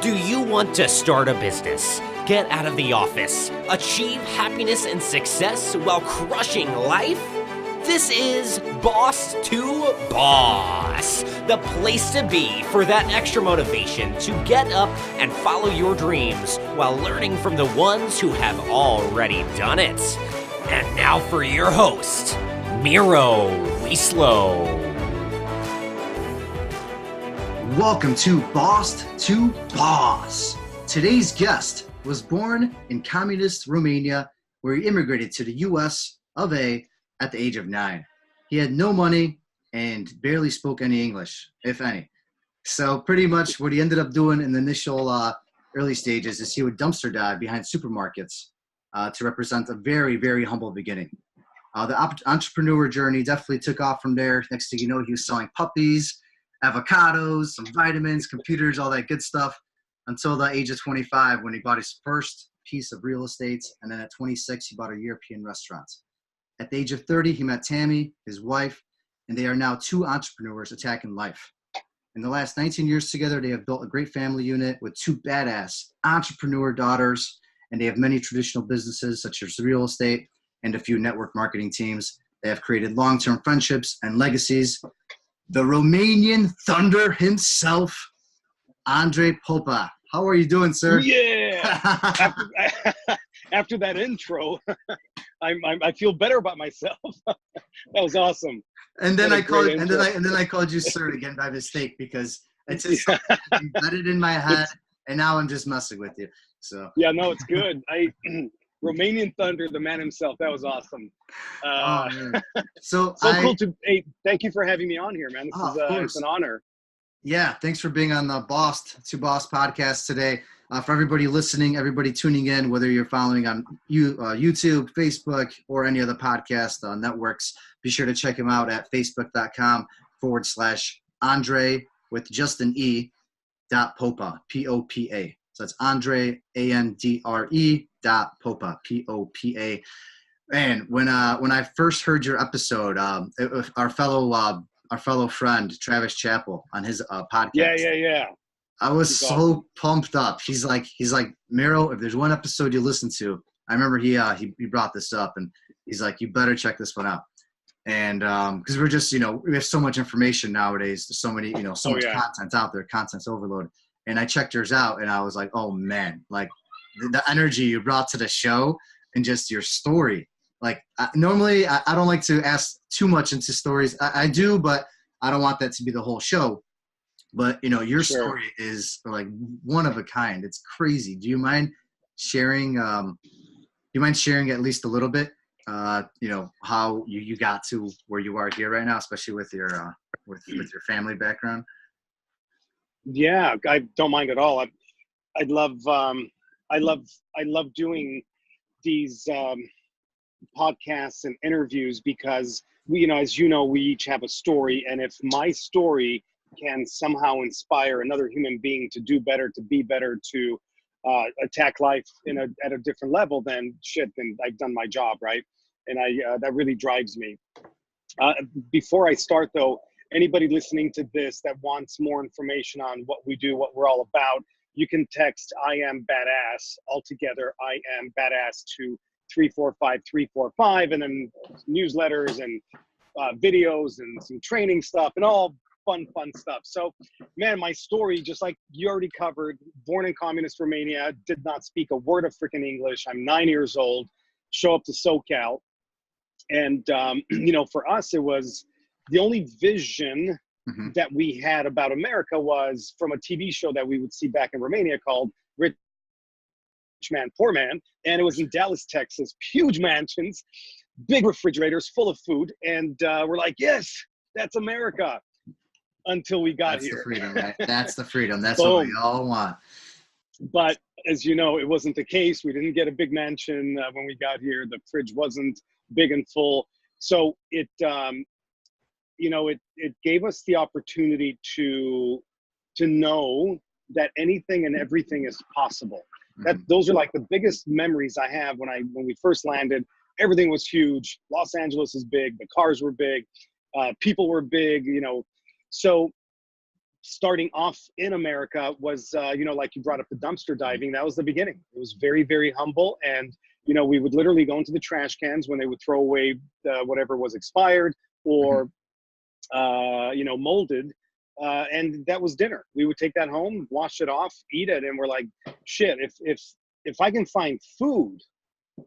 Do you want to start a business, get out of the office, achieve happiness and success while crushing life? This is Boss to Boss, the place to be for that extra motivation to get up and follow your dreams while learning from the ones who have already done it. And now for your host, Miro Wieslow. Welcome to Boss to Boss. Today's guest was born in Communist Romania, where he immigrated to the U.S. of A. at the age of 9. He had no money and barely spoke any English, if any. So pretty much what he ended up doing in the initial early stages is he would dumpster dive behind supermarkets to represent a very, very humble beginning. The entrepreneur journey definitely took off from there. Next thing you know, he was selling puppies, avocados, some vitamins, computers, all that good stuff, until the age of 25 when he bought his first piece of real estate. And then at 26, he bought a European restaurant. At the age of 30, he met Tami, his wife, and they are now two entrepreneurs attacking life. In the last 19 years together, they have built a great family unit with two badass entrepreneur daughters, and they have many traditional businesses such as real estate and a few network marketing teams. They have created long-term friendships and legacies. The Romanian Thunder himself, Andre Popa. How are you doing, sir? Yeah. After that intro, I feel better about myself. That was awesome. And then I called you sir again by mistake because it's just embedded in my head, and now I'm just messing with you. So yeah, no, it's good. Romanian Thunder, the man himself. That was awesome. So cool to. Hey, thank you for having me on here, man. It's an honor. Yeah, thanks for being on the Boss to Boss podcast today. For everybody listening, everybody tuning in, whether you're following on YouTube, Facebook, or any other podcast networks, be sure to check him out at facebook.com/Andre with just an E .Popa, P-O-P-A. So that's Andre, A-N-D-R-E .Popa, P-O-P-A. And when I first heard your episode, it was our fellow friend Travis Chappell on his podcast. Yeah. I was so pumped up. He's like, Miro, if there's one episode you listen to, I remember he brought this up, and he's like, you better check this one out. And because we're just, we have so much information nowadays. There's so many, so much content out there, content's overload. And I checked yours out, and I was like, oh man, like the energy you brought to the show and just your story. Like normally I don't like to ask too much into stories. I do, but I don't want that to be the whole show. But, your story is like one of a kind. It's crazy. Do you mind sharing at least a little bit, how you got to where you are here right now, especially with your with your family background? Yeah, I don't mind at all. I love doing these podcasts and interviews because we, as we each have a story, and if my story can somehow inspire another human being to do better, to be better, to attack life at a different level, then I've done my job, right? And that really drives me. Before I start though, anybody listening to this that wants more information on what we do, what we're all about, you can text I am badass altogether, I am badass to 345-345, and then newsletters and videos and some training stuff and all fun stuff. So, man, my story, just like you already covered, born in Communist Romania, did not speak a word of freaking English. I'm 9 years old, show up to SoCal. And, for us, it was the only vision that we had about America was from a TV show that we would see back in Romania called Rich Man, Poor Man. And it was in Dallas, Texas, huge mansions, big refrigerators full of food. And we're like, yes, that's America. Until we got here. That's the freedom, right? That's the freedom. That's what we all want. But as you know, it wasn't the case. We didn't get a big mansion when we got here. The fridge wasn't big and full. So it gave us the opportunity to know that anything and everything is possible. Those are like the biggest memories I have when we first landed. Everything was huge. Los Angeles is big. The cars were big. People were big. So starting off in America was, like you brought up the dumpster diving. That was the beginning. It was very, very humble. And, we would literally go into the trash cans when they would throw away whatever was expired or, molded. And that was dinner. We would take that home, wash it off, eat it. And we're like, shit, if I can find food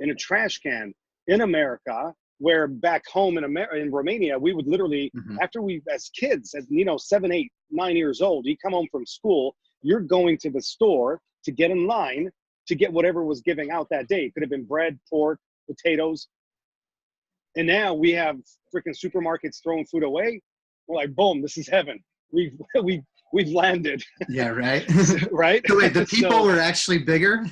in a trash can in America, where back home in Romania, we would literally, after we, as kids, at 7, 8, 9 years old, you come home from school, you're going to the store to get in line to get whatever was giving out that day. It could have been bread, pork, potatoes. And now we have freaking supermarkets throwing food away. We're like, boom, this is heaven. We've landed. Yeah, right. Right. So wait, the people were actually bigger.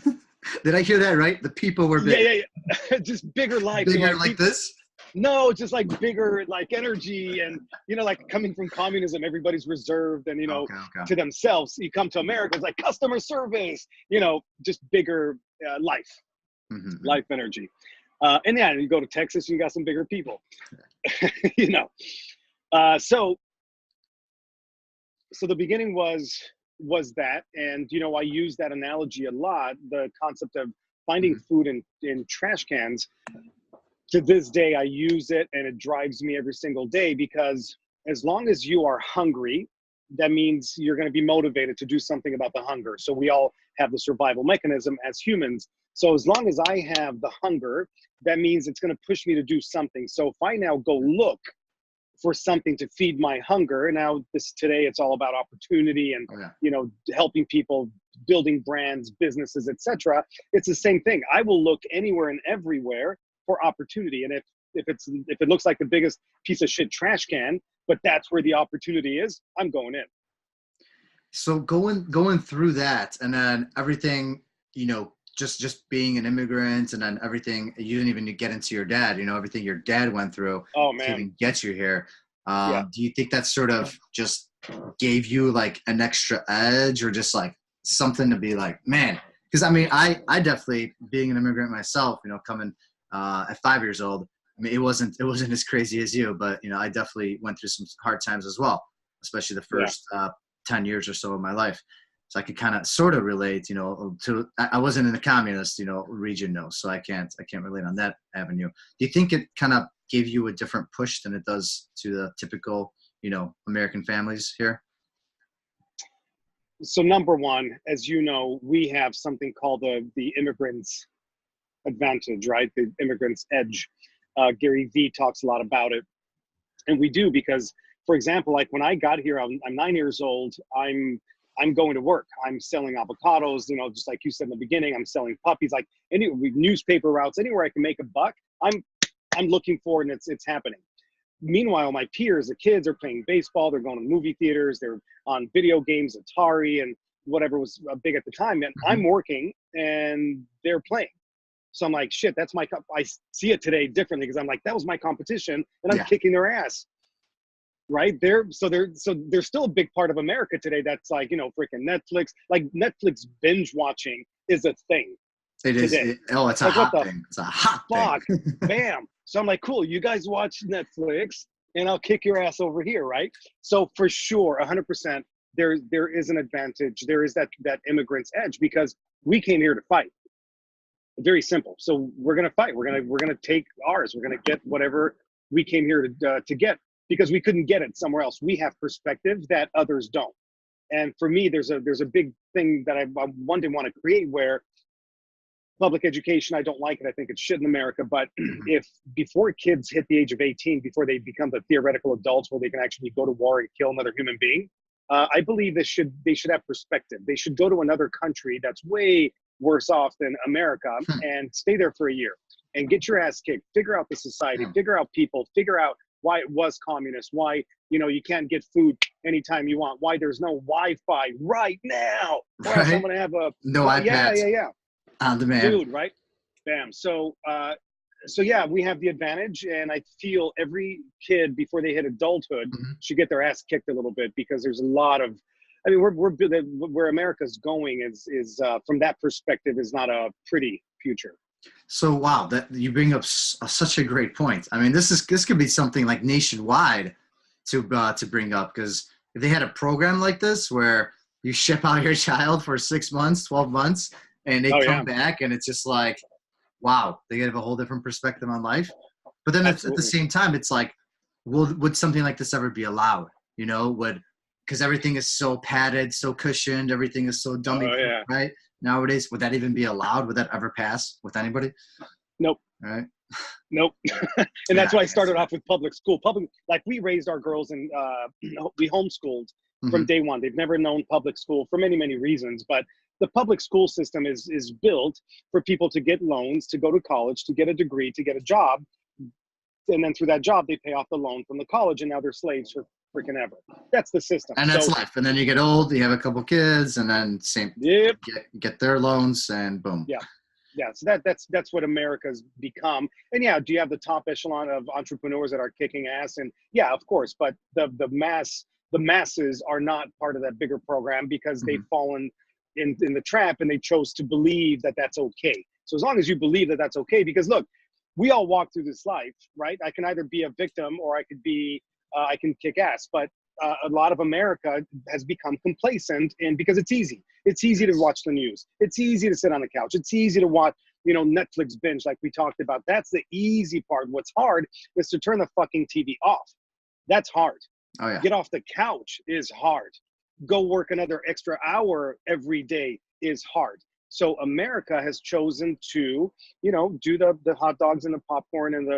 Did I hear that right? The people were big. Yeah. Just bigger life. Bigger like this? No, just like bigger, like energy, and like coming from communism, everybody's reserved and to themselves. You come to America, it's like customer service. Just bigger life, life energy. And yeah, you go to Texas, you got some bigger people. So the beginning was that, and I use that analogy a lot. The concept of finding food in trash cans. To this day, I use it, and it drives me every single day, because as long as you are hungry, that means you're going to be motivated to do something about the hunger. So we all have the survival mechanism as humans. So as long as I have the hunger, that means it's going to push me to do something. So if I now go look for something to feed my hunger, now today it's all about opportunity and helping people, building brands, businesses, etc. It's the same thing. I will look anywhere and everywhere for opportunity, and if it looks like the biggest piece of shit trash can, but that's where the opportunity is, I'm going in. So going through that, and then everything, just being an immigrant, and then everything, you didn't even get into your dad, everything your dad went through to even get you here. Do you think that sort of just gave you like an extra edge, or just like something to be like, man? Because I definitely, being an immigrant myself, coming at 5 years old, it wasn't as crazy as you, but I definitely went through some hard times as well, especially the first 10 years or so of my life. So I could kind of sort of relate, to, I wasn't in the communist, region, no, so I can't relate on that avenue. Do you think it kind of gave you a different push than it does to the typical, American families here? So number one, as you know, we have something called the Immigrants Advantage, right? The Immigrants Edge. Gary Vee talks a lot about it. And we do, because, for example, like when I got here, I'm 9 years old. I'm going to work. I'm selling avocados, just like you said in the beginning. I'm selling puppies, like any newspaper routes, anywhere I can make a buck. I'm looking for it, and it's happening. Meanwhile, my peers, the kids, are playing baseball. They're going to movie theaters. They're on video games, Atari, and whatever was big at the time. And I'm working, and they're playing. So I'm like, shit, that's I see it today differently, because I'm like, that was my competition, and I'm kicking their ass. Right? They're still a big part of America today. That's like, freaking Netflix. Like Netflix binge watching is a thing. It is. It's a hot thing. It's a hot thing. Bam. So I'm like, cool, you guys watch Netflix, and I'll kick your ass over here, right? So for sure, 100%, there is an advantage. There is that immigrant's edge, because we came here to fight. Very simple. So we're gonna fight. We're gonna take ours. We're gonna get whatever we came here to get, because we couldn't get it somewhere else. We have perspective that others don't. And for me, there's a big thing that I want to create, where public education, I don't like it. I think it's shit in America. But if before kids hit the age of 18, before they become the theoretical adults where they can actually go to war and kill another human being, I believe they should have perspective. They should go to another country that's way worse off than America and stay there for a year and get your ass kicked, figure out the society, figure out people, figure out why it was communist, why, you can't get food anytime you want, why there's no Wi-Fi right now, or else I'm going to have no iPads. Yeah. On demand. Dude, right? Bam. So yeah, we have the advantage, and I feel every kid before they hit adulthood should get their ass kicked a little bit, because there's a lot of, where America's going is from that perspective is not a pretty future. So wow, that you bring up such a great point. This could be something like nationwide to bring up, because if they had a program like this where you ship out your child for 6 months, 12 months, and they come back and it's just like, wow, they have a whole different perspective on life. But then at the same time, it's like, would something like this ever be allowed? You know, because everything is so padded, so cushioned, everything is so dummy, right? Nowadays, would that even be allowed? Would that ever pass with anybody? Nope. Right? Nope. And that's why I started off with public school. Like we raised our girls and we homeschooled from day one. They've never known public school for many, many reasons. But the public school system is built for people to get loans, to go to college, to get a degree, to get a job. And then through that job, they pay off the loan from the college, and now they're slaves for freaking ever. That's the system. And that's life. And then you get old, you have a couple kids, and then get their loans, and boom. Yeah, so that's what America's become. And yeah, do you have the top echelon of entrepreneurs that are kicking ass? And yeah, of course, but the masses are not part of that bigger program because they've fallen in the trap and they chose to believe that that's okay. So as long as you believe that that's okay, because look, we all walk through this life, right? I can either be a victim or I can kick ass. But a lot of America has become complacent, and because it's easy. It's easy to watch the news. It's easy to sit on the couch. It's easy to watch, Netflix binge like we talked about. That's the easy part. What's hard is to turn the fucking TV off. That's hard. Oh, yeah. Get off the couch is hard. Go work another extra hour every day is hard. So America has chosen to, do the hot dogs and the popcorn and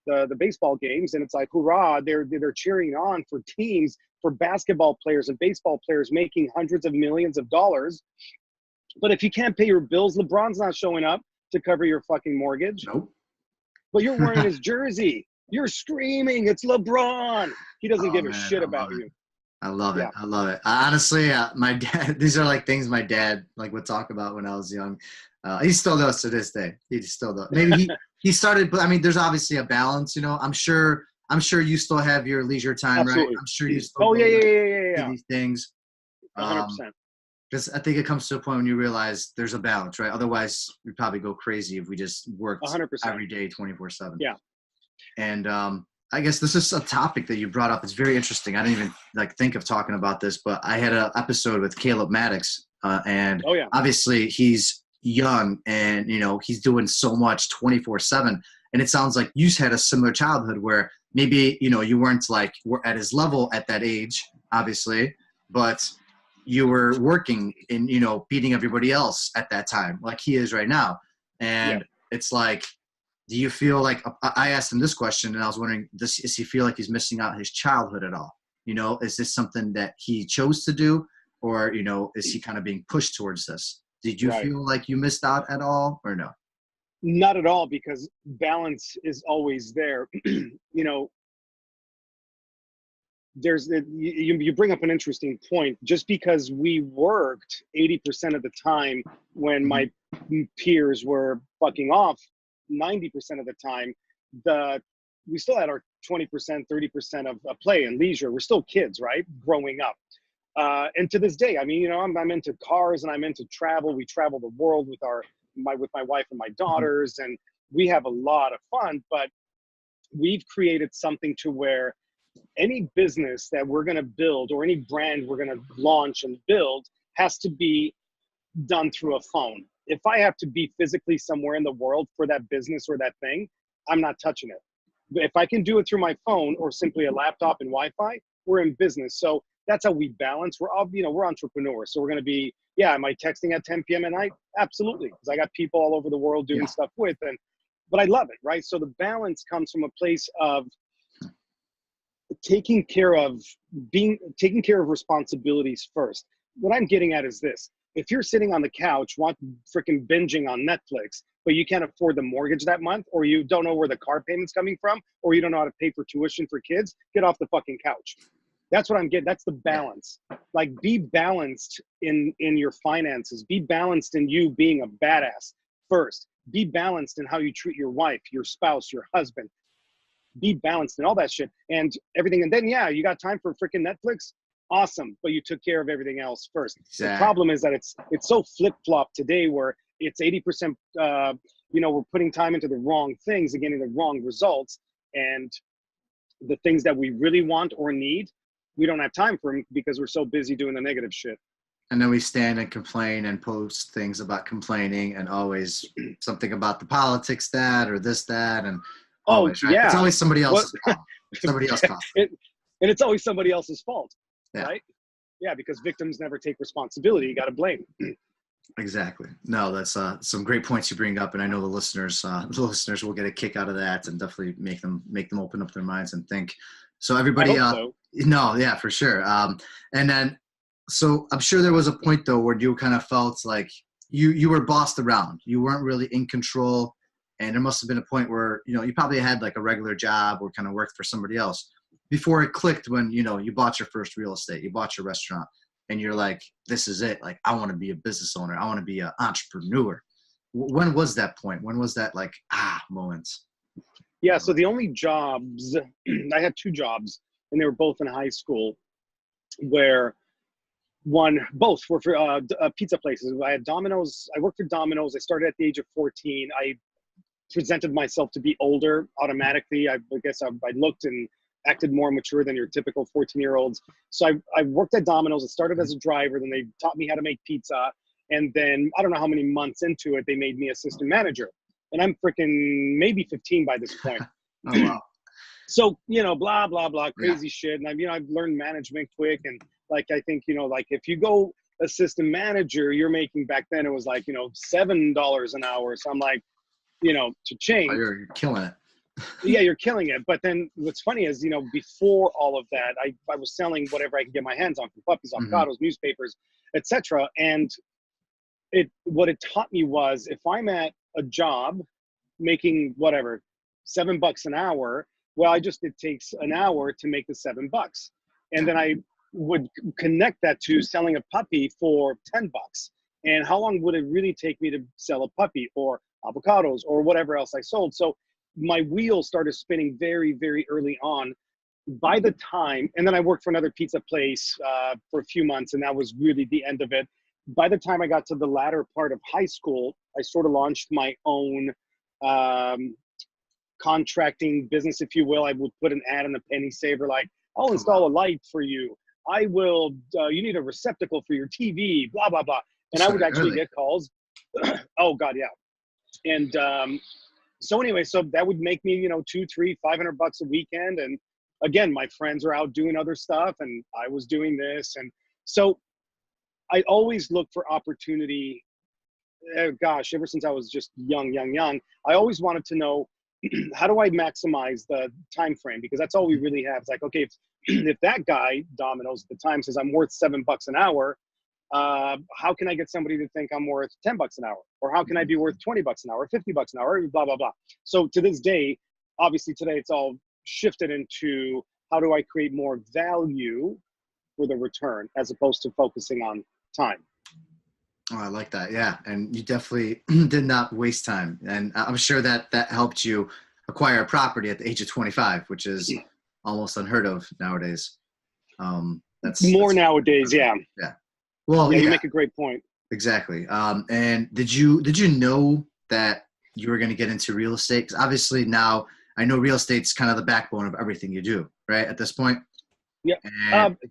the baseball games, and it's like, hurrah, they're cheering on for teams, for basketball players and baseball players making hundreds of millions of dollars. But if you can't pay your bills, LeBron's not showing up to cover your fucking mortgage. Nope. But you're wearing his jersey. You're screaming, it's LeBron. He doesn't give a shit about you. I love it. I love it. Honestly, my dad, these are like things my dad would talk about when I was young. He still does to this day. He still does. Maybe he started, but I mean, there's obviously a balance, I'm sure you still have your leisure time, Absolutely. right? I'm sure you still do these things. 100%. Because I think it comes to a point when you realize there's a balance, right? Otherwise, we'd probably go crazy if we just worked 100%. every day, 24/7. Yeah. And I guess this is a topic that you brought up. It's very interesting. I didn't even think of talking about this, but I had an episode with Caleb Maddox, and obviously he's young and he's doing so much 24/7. And it sounds like you had a similar childhood where maybe you weren't we're at his level at that age, obviously, but you were working and beating everybody else at that time, like he is right now. And it's like, do you feel like, I asked him this question and I was wondering, does he feel like he's missing out his childhood at all? Is this something that he chose to do, or, is he kind of being pushed towards this? Did you feel like you missed out at all, or no? Not at all, because balance is always there. You bring up an interesting point. Just because we worked 80% of the time when my peers were fucking off 90% of the time, we still had our 20%, 30% of play and leisure. We're still kids, right? Growing up. And to this day, I mean, I'm into cars and I'm into travel. We travel the world with my wife and my daughters, and we have a lot of fun. But we've created something to where any business that we're going to build or any brand we're going to launch and build has to be done through a phone. If I have to be physically somewhere in the world for that business or that thing, I'm not touching it. But if I can do it through my phone or simply a laptop and Wi-Fi, we're in business. So that's how we balance. We're all, we're entrepreneurs. So we're going to be, am I texting at 10 p.m. at night? Absolutely. Because I got people all over the world doing stuff with, but I love it, right? So the balance comes from a place of taking care of responsibilities first. What I'm getting at is this. If you're sitting on the couch freaking binging on Netflix, but you can't afford the mortgage that month, or you don't know where the car payment's coming from, or you don't know how to pay for tuition for kids, get off the fucking couch. That's what I'm getting. That's the balance. Like, be balanced in your finances. Be balanced in you being a badass first. Be balanced in how you treat your wife, your spouse, your husband. Be balanced in all that shit and everything. And then, you got time for freaking Netflix? Awesome. But you took care of everything else first. Exactly. The problem is that it's so flip-flop today, where it's 80%, we're putting time into the wrong things and getting the wrong results. And the things that we really want or need we don't have time for them because we're so busy doing the negative shit. And then we stand and complain and post things about complaining and always something about the politics that or this, that, and always, right? Yeah. It's always somebody else's problem. Somebody else caused it. And it's always somebody else's fault, Yeah. right? Yeah, because victims never take responsibility. You got to blame. Exactly. No, that's some great points you bring up, and I know the listeners will get a kick out of that, and definitely make them open up their minds and think. So everybody, I hope so. No, yeah, for sure. And then, so I'm sure there was a point though where you kind of felt like you were bossed around. You weren't really in control, and there must have been a point where you probably had like a regular job or kind of worked for somebody else before it clicked when you bought your first real estate, you bought your restaurant. And you're like, this is it. Like, I want to be a business owner. I want to be an entrepreneur. When was that point? When was that like, moment? Yeah, so the only jobs, I had 2 jobs, and they were both in high school, where both were for pizza places. I had Domino's. I worked for Domino's. I started at the age of 14. I presented myself to be older automatically. I guess I looked and acted more mature than your typical 14-year-olds. So I worked at Domino's. I started as a driver. Then they taught me how to make pizza. And then I don't know how many months into it, they made me assistant manager. And I'm freaking maybe 15 by this point. Oh, wow. So, blah, blah, blah, crazy shit. And I've learned management quick. And like, I think, like if you go assistant manager, you're making back then, it was like, $7 an hour. So I'm like, cha-ching. Oh, you're killing it. Yeah, you're killing it. But then what's funny is, before all of that, I was selling whatever I could get my hands on, from puppies, avocados, newspapers, etc. And what it taught me was, if I'm at a job making whatever $7 an hour, well, it takes an hour to make the $7, and then I would connect that to selling a puppy for $10. And how long would it really take me to sell a puppy or avocados or whatever else I sold? So my wheels started spinning very, very early on. By the time, and then I worked for another pizza place for a few months, and that was really the end of it. By the time I got to the latter part of high school, I sort of launched my own contracting business, if you will. I would put an ad in the penny saver, like, I'll install a light for you. I will, you need a receptacle for your TV, blah, blah, blah. And I would actually get calls. Oh God, yeah. And so anyway, so that would make me, $200, $300, $500 a weekend. And again, my friends are out doing other stuff, and I was doing this. And so I always look for opportunity. Gosh, ever since I was just young, I always wanted to know, how do I maximize the time frame? Because that's all we really have. It's like, okay, if that guy, Domino's at the time, says I'm worth $7 an hour, how can I get somebody to think I'm worth $10 an hour? Or how can I be worth $20 an hour, $50 an hour, blah, blah, blah. So to this day, obviously today it's all shifted into, how do I create more value for the return, as opposed to focusing on time. Oh, I like that. Yeah. And you definitely did not waste time. And I'm sure that helped you acquire a property at the age of 25, which is almost unheard of nowadays. That's nowadays. Yeah. Yeah. Well, yeah, you make a great point. Exactly. And did you know that you were going to get into real estate? 'Cause obviously now I know real estate's kind of the backbone of everything you do, right? At this point. Yeah.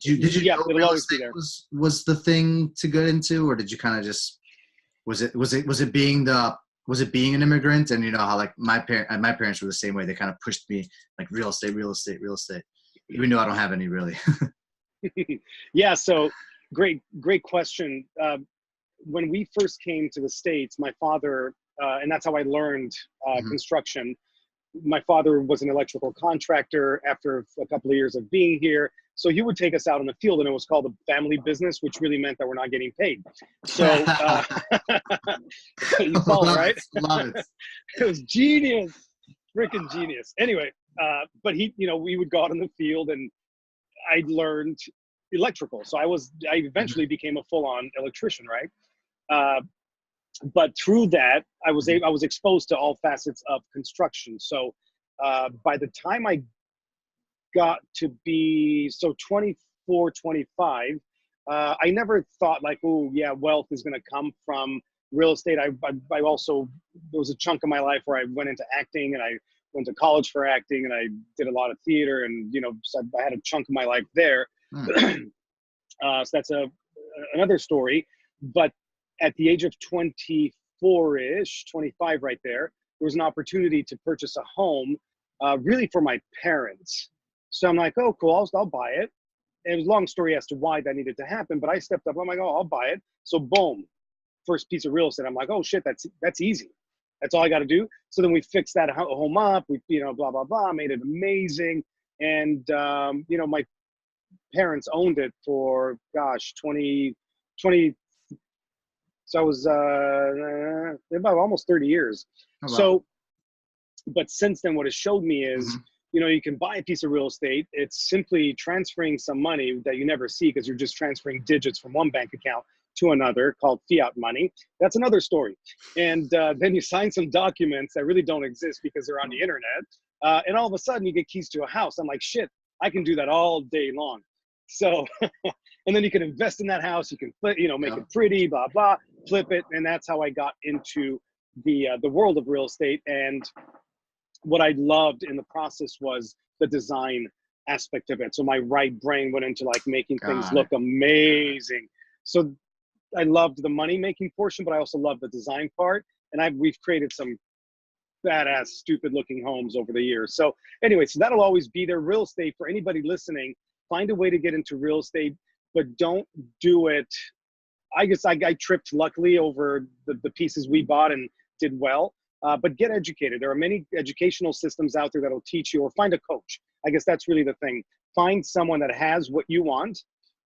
Did you know it'll real always be estate there. was the thing to get into, or did you kind of just, was it being an immigrant? And how like my parents were the same way. They kind of pushed me like real estate, even though I don't have any really. Yeah. So great question. When we first came to the States, my father, and that's how I learned construction. My father was an electrical contractor after a couple of years of being here. So he would take us out in the field, and it was called a family business, which really meant that we're not getting paid. So you follow, right? Love it. It was genius, freaking genius. Anyway, but we would go out in the field, and I learned electrical. So I eventually became a full-on electrician, right? But through that, I was exposed to all facets of construction. So by the time I got to be 24, 25, I never thought like, oh yeah, wealth is going to come from real estate. I also, there was a chunk of my life where I went into acting, and I went to college for acting, and I did a lot of theater, and so I had a chunk of my life there. So that's another story. But at the age of 24-ish, 25 right there was an opportunity to purchase a home really for my parents. So I'm like, oh, cool, I'll buy it. And it was a long story as to why that needed to happen, but I stepped up. I'm like, oh, I'll buy it. So boom, first piece of real estate. I'm like, oh shit, that's easy. That's all I got to do. So then we fixed that home up. We, blah, blah, blah, made it amazing. And, my parents owned it for, gosh, 20. So I was about almost 30 years. Oh, wow. So, but since then, what it showed me is, you can buy a piece of real estate. It's simply transferring some money that you never see because you're just transferring digits from one bank account to another, called fiat money. That's another story. And then you sign some documents that really don't exist because they're on the internet. And all of a sudden you get keys to a house. I'm like, shit, I can do that all day long. So, and then you can invest in that house. You can, make it pretty, blah, blah, flip it. And that's how I got into the world of real estate. And what I loved in the process was the design aspect of it. So my right brain went into like making things look amazing. So I loved the money making portion, but I also loved the design part. And we've created some badass, stupid looking homes over the years. So anyway, so that'll always be there. Real estate, for anybody listening, find a way to get into real estate, but don't do it. I guess I tripped luckily over the pieces we bought and did well. But get educated. There are many educational systems out there that'll teach you, or find a coach. I guess that's really the thing. Find someone that has what you want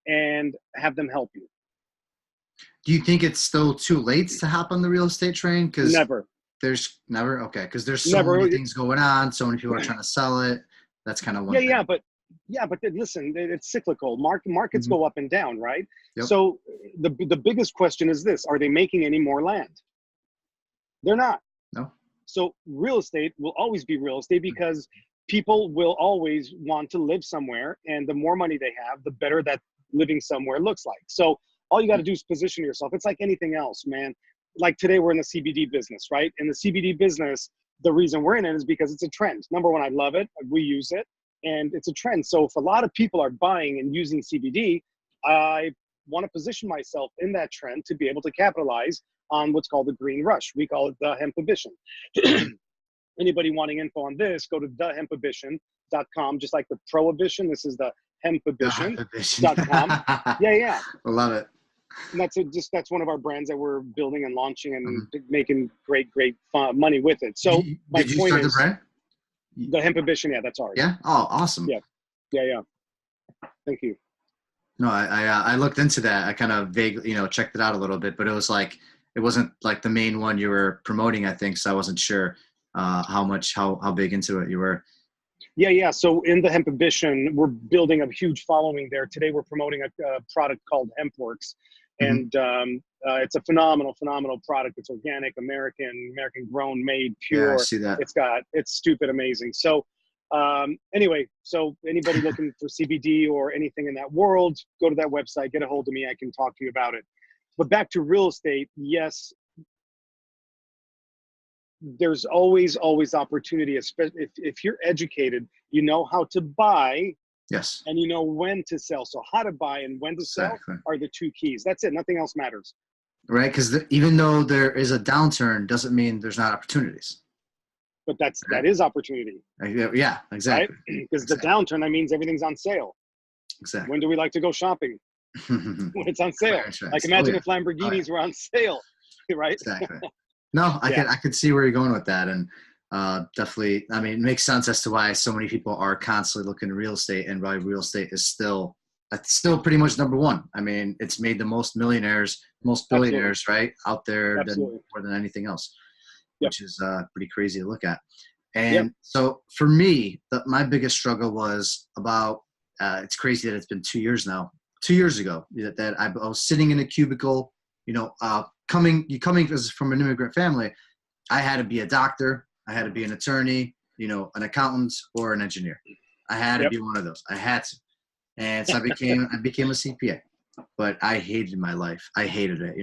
and have them help you. Do you think it's still too late to hop on the real estate train? Because never. There's never. Okay. Because there's so many things going on. So many people are trying to sell it. That's kind of one thing. But listen, it's cyclical. Markets go up and down, right? Yep. So the biggest question is this: are they making any more land? They're not. No. So real estate will always be real estate because people will always want to live somewhere, and the more money they have, the better that living somewhere looks like. So all you got to do is position yourself. It's like anything else, man. Like today we're in the CBD business, right? In the CBD business, the reason we're in it is because it's a trend. Number one, I love it. We use it, and it's a trend. So if a lot of people are buying and using CBD, I want to position myself in that trend to be able to capitalize on what's called the green rush. We call it the Hemp Ambition. Anybody wanting info on this, go to thehempambition.com. Just like the prohibition, this is the hempambition.com. Yeah. I love it. And that's one of our brands that we're building and launching and making great money with it. So did you start the brand? The Hemp Ambition, yeah, that's ours. Yeah. Oh, awesome. Yeah. Thank you. No, I looked into that. I kind of vaguely, checked it out a little bit, but it wasn't like the main one you were promoting, I think. So I wasn't sure how big into it you were. Yeah. So in the Hemp Ambition, we're building a huge following there. Today we're promoting a product called HempWorks. And it's a phenomenal product. It's organic, American grown, made, pure. Yeah, I see that. It's stupid amazing. So anyway, so anybody looking for CBD or anything in that world, go to that website, get a hold of me. I can talk to you about it. But back to real estate, yes, there's always opportunity, especially if you're educated, you know how to buy. Yes. And you know when to sell. So how to buy and when to sell are the two keys. That's it. Nothing else matters. Right. Because even though there is a downturn, doesn't mean there's not opportunities. But that is opportunity. Yeah, exactly. Because the downturn, that means everything's on sale. Exactly. When do we like to go shopping? When it's on sale. Like imagine if Lamborghinis were on sale, right? Exactly. No, I could see where you're going with that. And definitely, I mean, it makes sense as to why so many people are constantly looking at real estate, and why real estate is still pretty much number one. I mean, it's made the most millionaires, most billionaires, right, out there more than anything else, which is pretty crazy to look at. And so for me, my biggest struggle was about, it's crazy that it's been 2 years now. 2 years ago that I was sitting in a cubicle, coming from an immigrant family, I had to be a doctor. I had to be an attorney, an accountant, or an engineer. I had to be one of those. I had to. And so I became a CPA. But I hated my life. I hated it.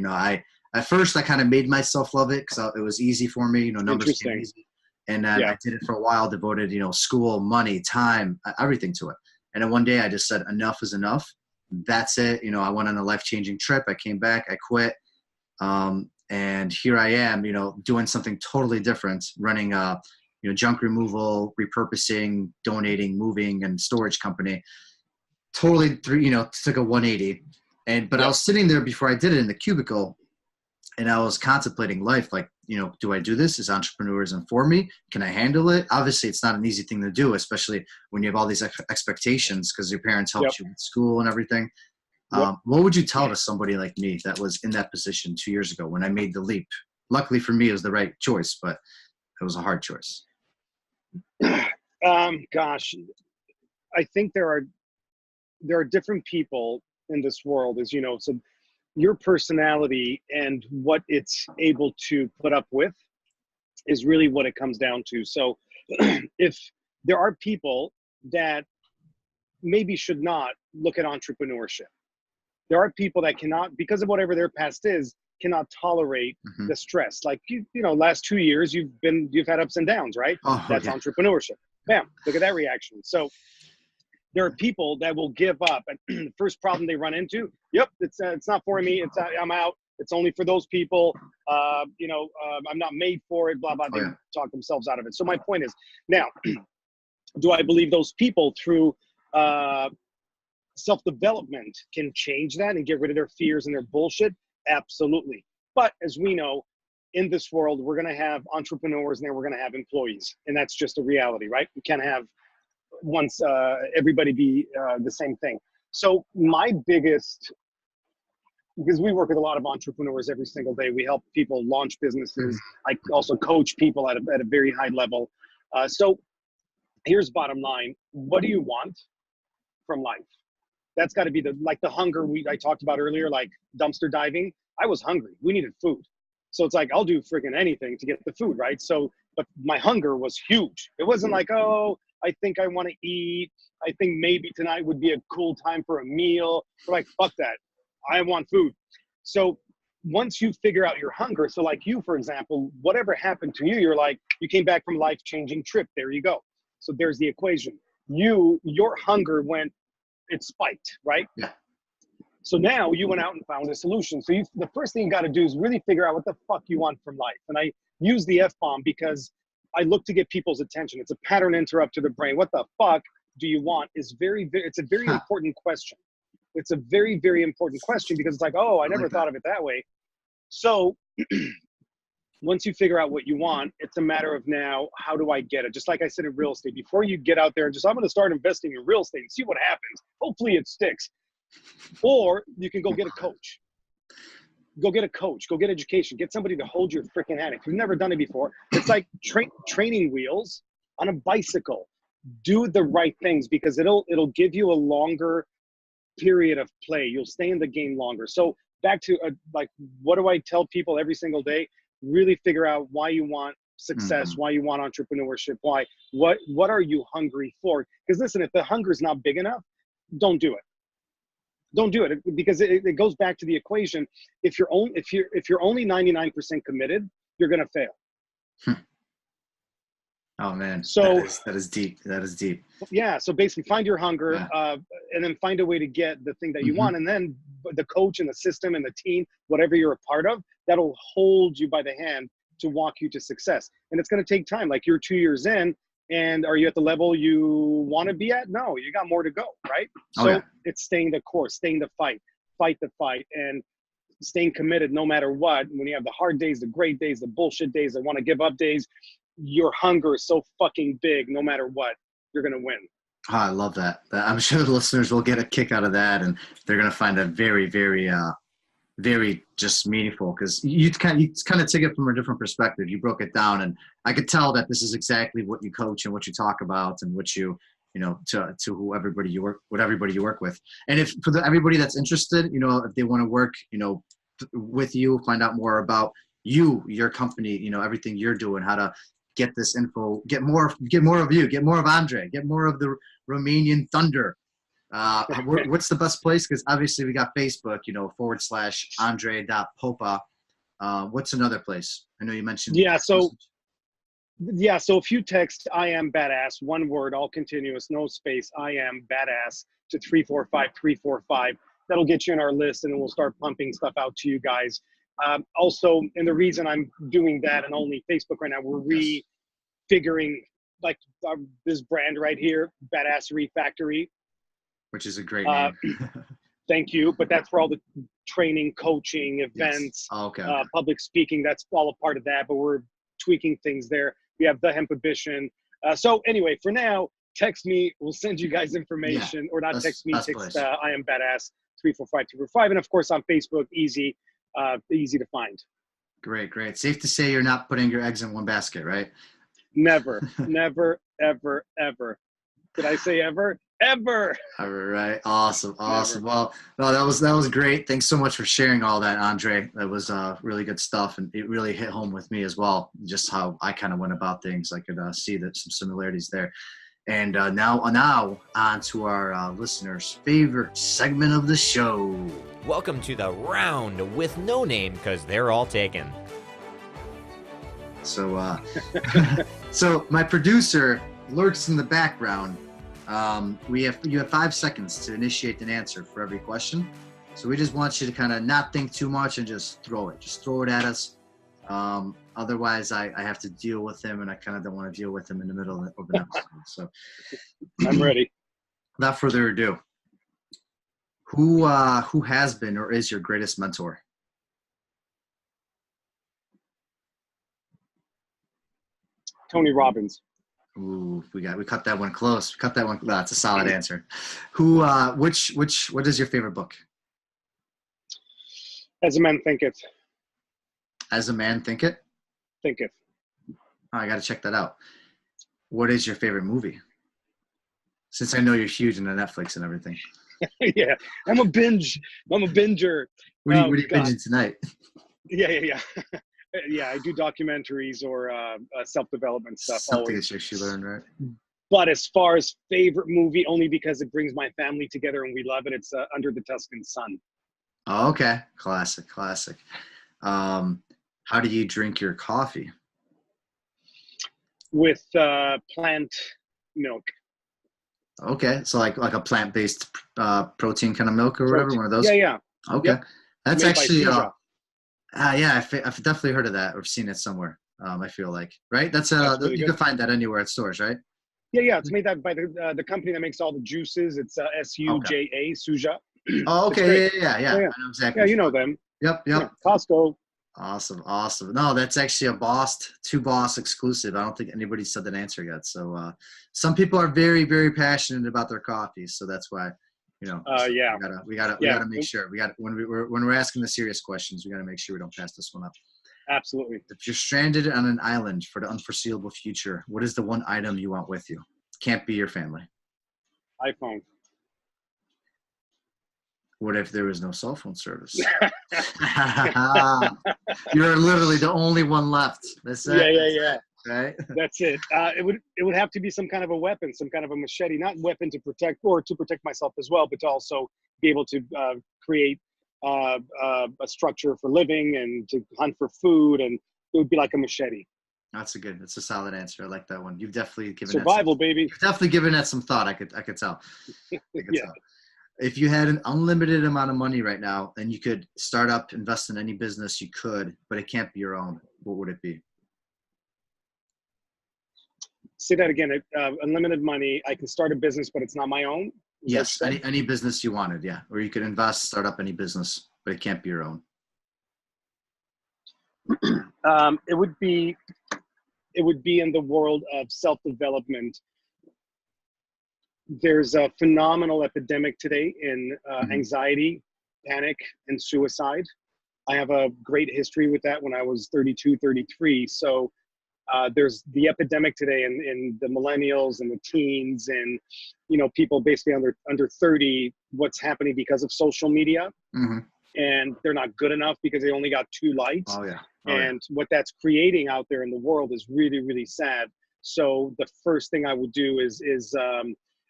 At first I kind of made myself love it because it was easy for me. Numbers came easy. And I did it for a while, devoted, school, money, time, everything to it. And then one day I just said, enough is enough. That's it. You know, I went on a life-changing trip. I came back, I quit. And here I am, you know, doing something totally different, running a, you know, junk removal, repurposing, donating, moving, and storage company. Totally, you know, took a 180. But I was sitting there before I did it in the cubicle, and I was contemplating life. Like, you know, do I do this? Is entrepreneurism for me? Can I handle it? Obviously, it's not an easy thing to do, especially when you have all these expectations because your parents helped you with school and everything. What would you tell to somebody like me that was in that position 2 years ago when I made the leap? Luckily for me, it was the right choice, but it was a hard choice. Gosh, I think there are different people in this world, as you know. So your personality and what it's able to put up with is really what it comes down to. So if there are people that maybe should not look at entrepreneurship, there are people that cannot, because of whatever their past is, cannot tolerate the stress. Like, you know, last 2 years, you've had ups and downs, right? That's entrepreneurship. Bam, look at that reaction. So there are people that will give up, and the first problem they run into, it's not for me. I'm out. It's only for those people. I'm not made for it. Blah blah. They talk themselves out of it. So my point is, now, do I believe those people through self-development can change that and get rid of their fears and their bullshit? Absolutely. But as we know, in this world, we're going to have entrepreneurs and then we're going to have employees, and that's just a reality, right? We can't have everybody be the same thing. So my biggest, because we work with a lot of entrepreneurs every single day, we help people launch businesses. I also coach people at a very high level. So here's bottom line: what do you want from life? That's got to be the hunger I talked about earlier, like dumpster diving. I was hungry. We needed food. So it's like, I'll do freaking anything to get the food, right? So, but my hunger was huge. It wasn't like, oh, I think I want to eat. I think maybe tonight would be a cool time for a meal. We're like, fuck that. I want food. So once you figure out your hunger, so like you, for example, whatever happened to you, you're like, you came back from a life-changing trip. There you go. So there's the equation. Your hunger it spiked, right? Yeah. So now you went out and found a solution. So the first thing you got to do is really figure out what the fuck you want from life. And I use the F-bomb because I look to get people's attention. It's a pattern interrupt to the brain. What the fuck do you want it's a very important question. It's a very, very important question because it's like, oh, I never thought of it that way. So once you figure out what you want, it's a matter of now, how do I get it? Just like I said in real estate, before you get out there and I'm going to start investing in real estate and see what happens. Hopefully it sticks. Or you can go get a coach. Go get a coach. Go get education. Get somebody to hold your freaking hand. If you've never done it before, it's like training wheels on a bicycle. Do the right things because it'll give you a longer period of play. You'll stay in the game longer. So back to what do I tell people every single day? Really figure out why you want success, why you want entrepreneurship, what are you hungry for? Because listen, if the hunger is not big enough, don't do it. Don't do it because it goes back to the equation. If you're only 99% committed, you're gonna fail. Oh man, so that is deep. That is deep. Yeah. So basically, find your hunger, and then find a way to get the thing that you want, and then the coach and the system and the team, whatever you're a part of, that'll hold you by the hand to walk you to success. And it's gonna take time. Like you're 2 years in. And are you at the level you want to be at? No, you got more to go, right? So it's staying the course, staying the fight the fight, and staying committed no matter what. When you have the hard days, the great days, the bullshit days, the want to give up days, your hunger is so fucking big, no matter what, you're going to win. Oh, I love that. I'm sure the listeners will get a kick out of that, and they're going to find that very, very, very just meaningful because you kind of take it from a different perspective. You broke it down, and I could tell that this is exactly what you coach and what you talk about and what you to everybody you work with. And if for everybody that's interested, if they want to work, with you, find out more about your company, everything you're doing, how to get this info, get more of you, get more of Andre, get more of the Romanian Thunder. What's the best place? Because obviously we got Facebook, /Andre.Popa. What's another place? I know you mentioned. Yeah. So Yeah, so if you text I am badass, one word, all continuous, no space, I am badass to 345-345, that'll get you in our list, and then we'll start pumping stuff out to you guys. Also, and the reason I'm doing that and only Facebook right now, we're refiguring like this brand right here, Badassery Factory. Which is a great name. Thank you. But that's for all the training, coaching, events, Yes. Oh, okay. public speaking. That's all a part of that, but we're tweaking things there. We have the Hemp Ambition. So anyway, for now, text me. We'll send you guys information, or not text me. Text I am badass 345-245, and of course on Facebook, easy to find. Great. Safe to say you're not putting your eggs in one basket, right? Never, ever. Did I say ever? Ever. All right. Awesome. Well, no, that was great. Thanks so much for sharing all that, Andre. That was really good stuff, and it really hit home with me as well. Just how I kind of went about things. I could see that some similarities there. And now on to our listeners' favorite segment of the show. Welcome to the round with no name, because they're all taken. So, so my producer lurks in the background. You have 5 seconds to initiate an answer for every question. So we just want you to kind of not think too much and just throw it. Just throw it at us. Otherwise, I have to deal with him, and I kind of don't want to deal with him in the middle of an episode. So I'm ready. Without further ado, who has been or is your greatest mentor? Tony Robbins. Ooh, we cut that one close. That's a solid answer. What is your favorite book? As a Man Thinketh. As a Man Thinketh? Thinketh. Oh, I got to check that out. What is your favorite movie? Since I know you're huge into Netflix and everything. Yeah, I'm a binger. What are you binging tonight? Yeah. Yeah, I do documentaries or self-development stuff. Something that you learn, right? But as far as favorite movie, only because it brings my family together and we love it, it's Under the Tuscan Sun. Oh, okay. Classic. How do you drink your coffee? With plant milk. Okay, so like a plant-based protein kind of milk or whatever, one of those? Yeah. Okay. Yep. That's Made actually... yeah, I've definitely heard of that or seen it somewhere. I feel like, right? That's really you good. can find that anywhere at stores, right? Yeah. It's made that by the company that makes all the juices. It's SUJA, Suja. Oh, okay. Yeah. Yeah. I know exactly. Yeah, you know them. Yep. Yeah, Costco. Awesome. No, that's actually a Boss exclusive. I don't think anybody said that answer yet. So some people are very, very passionate about their coffee. So that's why, Yeah. we gotta make sure when we're asking the serious questions, we gotta make sure we don't pass this one up. Absolutely. If you're stranded on an island for the unforeseeable future, what is the one item you want with you? Can't be your family. iPhone. What if there was no cell phone service? You're literally the only one left. That's it. Yeah. Right? That's it. It would have to be some kind of a weapon, some kind of a machete, not weapon to protect myself as well, but to also be able to create a structure for living and to hunt for food, and it would be like a machete. That's a solid answer. I like that one. You've definitely given survival, baby. You've definitely given that some thought. I could tell. Tell. If you had an unlimited amount of money right now and you could start up, invest in any business you could, but it can't be your own, what would it be? Say that again. Unlimited money. I can start a business, but it's not my own. Yes, any business you wanted, yeah. Or you could invest, start up any business, but it can't be your own. It would be in the world of self-development. There's a phenomenal epidemic today in anxiety, panic, and suicide. I have a great history with that when I was 32, 33. So there's the epidemic today in the millennials and the teens and, people basically under 30, what's happening because of social media. Mm-hmm. And they're not good enough because they only got 2 likes. Oh, yeah. What that's creating out there in the world is really, really sad. So the first thing I would do is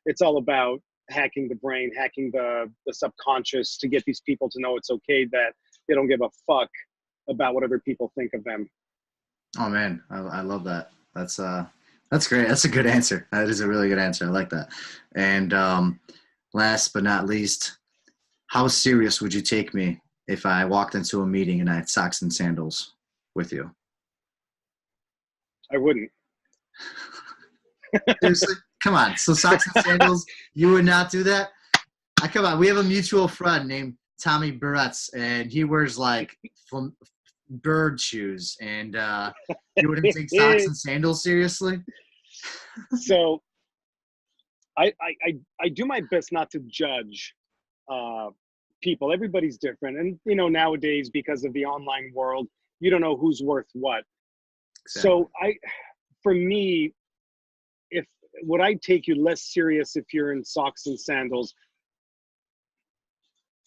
it's all about hacking the brain, hacking the subconscious to get these people to know it's okay, that they don't give a fuck about what other people think of them. Oh man, I love that. That's great. That's a good answer. That is a really good answer. I like that. And last but not least, how serious would you take me if I walked into a meeting and I had socks and sandals with you? I wouldn't. Seriously? Come on. So socks and sandals, you would not do that? Come on. We have a mutual friend named Tami and he wears like bird shoes, and you wouldn't take socks and sandals seriously? So I do my best not to judge people. Everybody's different. And, nowadays, because of the online world, you don't know who's worth what. Exactly. So for me, would I take you less serious if you're in socks and sandals?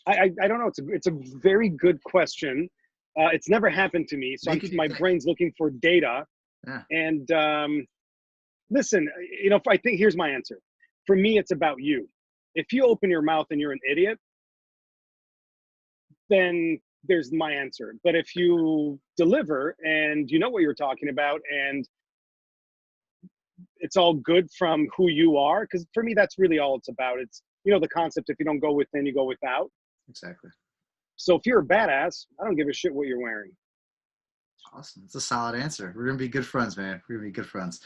I don't know. It's a very good question. It's never happened to me. So my brain's looking for data. Yeah. And listen, I think here's my answer. For me, it's about you. If you open your mouth and you're an idiot, then there's my answer. But if you deliver and you know what you're talking about and it's all good from who you are, because for me, that's really all it's about. It's, the concept, if you don't go within, you go without. Exactly. So if you're a badass, I don't give a shit what you're wearing. Awesome. It's a solid answer. We're going to be good friends, man. We're going to be good friends.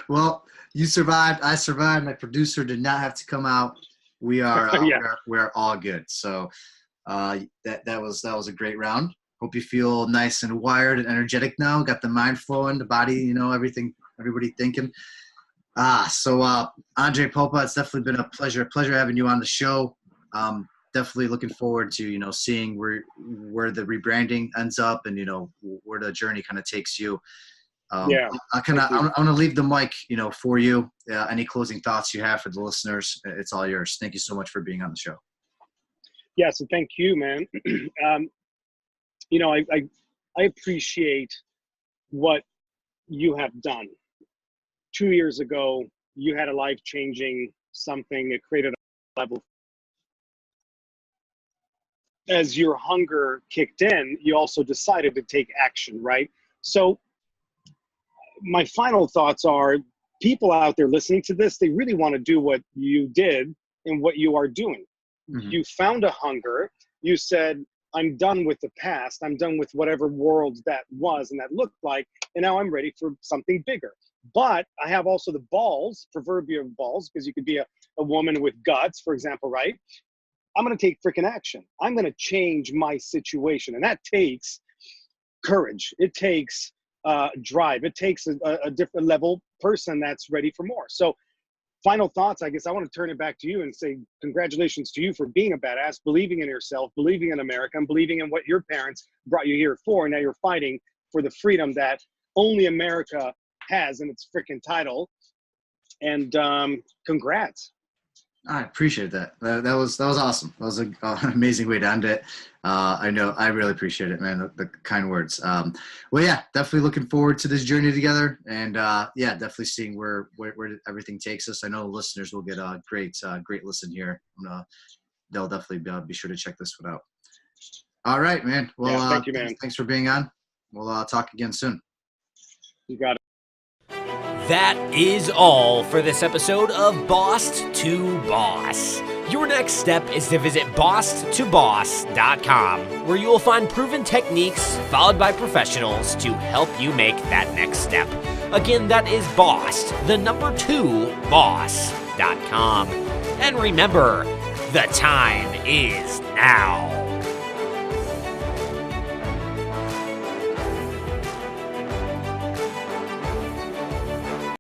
Well, you survived. I survived. My producer did not have to come out. We are we're all good. So that was a great round. Hope you feel nice and wired and energetic now. Got the mind flowing, the body, everything, everybody thinking. So Andre Popa, it's definitely been a pleasure having you on the show. Definitely looking forward to, seeing where the rebranding ends up and, where the journey kind of takes you. I want to leave the mic, for you. Any closing thoughts you have for the listeners? It's all yours. Thank you so much for being on the show. Yeah. So thank you, man. I appreciate what you have done. 2 years ago, you had a life-changing something. It created a level. As your hunger kicked in, you also decided to take action, right? So my final thoughts are, people out there listening to this, they really want to do what you did and what you are doing. Mm-hmm. You found a hunger. You said, I'm done with the past. I'm done with whatever world that was and that looked like. And now I'm ready for something bigger. But I have also the balls, proverbial balls, because you could be a woman with guts, for example, right? I'm going to take freaking action. I'm going to change my situation. And that takes courage. It takes drive. It takes a different level person that's ready for more. So final thoughts, I guess I want to turn it back to you and say congratulations to you for being a badass, believing in yourself, believing in America, and believing in what your parents brought you here for. And now you're fighting for the freedom that only America has in its freaking title. And congrats. I appreciate that. That was awesome. That was an amazing way to end it. I know. I really appreciate it, man. The kind words. Well, yeah, definitely looking forward to this journey together, and definitely seeing where everything takes us. I know the listeners will get a great listen here. They'll definitely be sure to check this one out. All right, man. Well, thank you, man. Thanks for being on. We'll talk again soon. You got it. That is all for this episode of Boss to Boss. Your next step is to visit bosstoboss.com, where you will find proven techniques followed by professionals to help you make that next step. Again, that is boss2boss.com. And remember, the time is now.